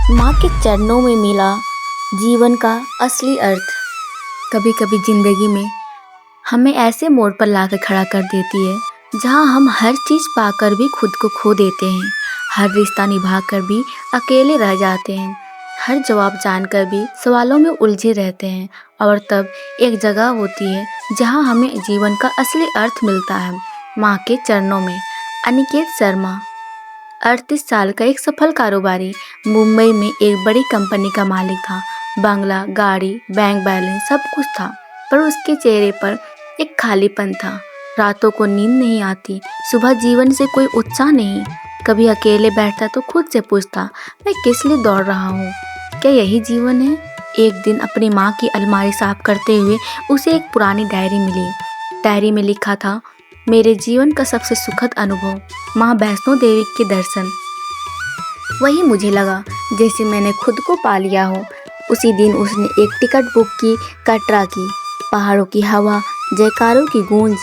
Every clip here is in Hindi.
माँ के चरणों में मिला जीवन का असली अर्थ। कभी कभी जिंदगी में हमें ऐसे मोड़ पर लाकर खड़ा कर देती है जहाँ हम हर चीज़ पाकर भी खुद को खो देते हैं, हर रिश्ता निभाकर भी अकेले रह जाते हैं, हर जवाब जानकर भी सवालों में उलझे रहते हैं। और तब एक जगह होती है जहाँ हमें जीवन का असली अर्थ मिलता है, माँ के चरणों में। अनिकेत शर्मा 38 साल का एक सफल कारोबारी, मुंबई में एक बड़ी कंपनी का मालिक था। बंगला, गाड़ी, बैंक बैलेंस सब कुछ था, पर उसके चेहरे पर एक खालीपन था। रातों को नींद नहीं आती, सुबह जीवन से कोई उत्साह नहीं। कभी अकेले बैठता तो खुद से पूछता, मैं किस लिए दौड़ रहा हूँ? क्या यही जीवन है? एक दिन अपनी माँ की अलमारी साफ करते हुए उसे एक पुरानी डायरी मिली। डायरी में लिखा था, मेरे जीवन का सबसे सुखद अनुभव, माँ वैष्णो देवी के दर्शन। वही मुझे लगा जैसे मैंने खुद को पा लिया हो। उसी दिन उसने एक टिकट बुक की, कटरा की। पहाड़ों की हवा, जयकारों की गूंज,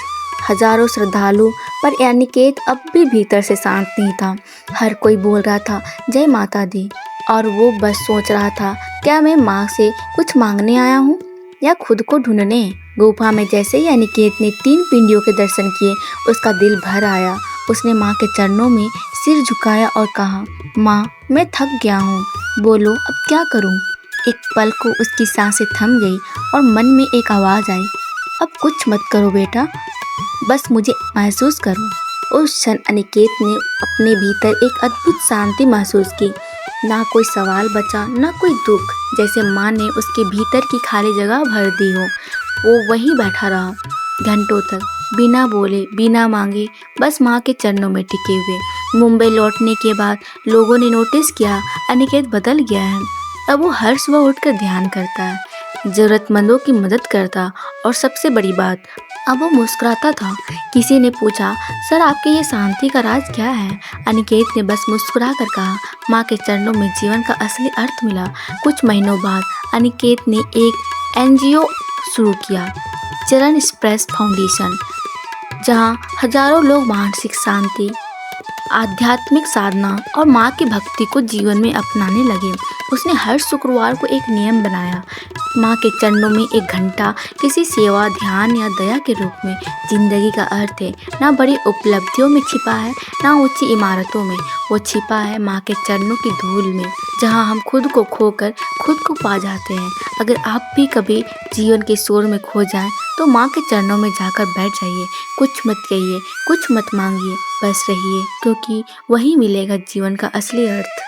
हजारों श्रद्धालु, पर अनिकेत अब भी भीतर से शांत नहीं था। हर कोई बोल रहा था जय माता दी, और वो बस सोच रहा था, क्या मैं माँ से कुछ मांगने आया हूँ या खुद को ढूंढने? गुफा में जैसे ही अनिकेत ने 3 पिंडियों के दर्शन किए, उसका दिल भर आया। उसने माँ के चरणों में सिर झुकाया और कहा, माँ मैं थक गया हूँ, बोलो अब क्या करूँ? एक पल को उसकी सांसें थम गई और मन में एक आवाज़ आई, अब कुछ मत करो बेटा, बस मुझे महसूस करो। उस क्षण अनिकेत ने अपने भीतर एक अद्भुत शांति महसूस की। ना कोई सवाल बचा, ना कोई दुख, जैसे माँ ने उसके भीतर की खाली जगह भर दी हो। वो वहीं बैठा रहा घंटों तक, बिना बोले, बिना मांगे, बस माँ के चरणों में टिके हुए। मुंबई लौटने के बाद लोगों ने नोटिस किया, अनिकेत बदल गया है। अब वो हर सुबह उठकर ध्यान करता है, जरूरतमंदों की मदद करता, और सबसे बड़ी बात, अब वो मुस्कुराता था। किसी ने पूछा, सर आपके ये शांति का राज क्या है? अनिकेत ने बस मुस्कुरा कर कहा, माँ के चरणों में जीवन का असली अर्थ मिला। कुछ महीनों बाद अनिकेत ने एक एनजीओ शुरू किया, चरण एक्सप्रेस फाउंडेशन, जहाँ हजारों लोग मानसिक शांति, आध्यात्मिक साधना और माँ की भक्ति को जीवन में अपनाने लगे। उसने हर शुक्रवार को एक नियम बनाया, माँ के चरणों में 1 घंटा, किसी सेवा, ध्यान या दया के रूप में। जिंदगी का अर्थ है ना बड़ी उपलब्धियों में छिपा है, ना ऊंची इमारतों में, वो छिपा है माँ के चरणों की धूल में, जहाँ हम खुद को खोकर खुद को पा जाते हैं। अगर आप भी कभी जीवन के शोर में खो जाएं, तो माँ के चरणों में जाकर बैठ जाइए। कुछ मत कहिए, कुछ मत मांगिए, बस रहिए, क्योंकि वही मिलेगा जीवन का असली अर्थ।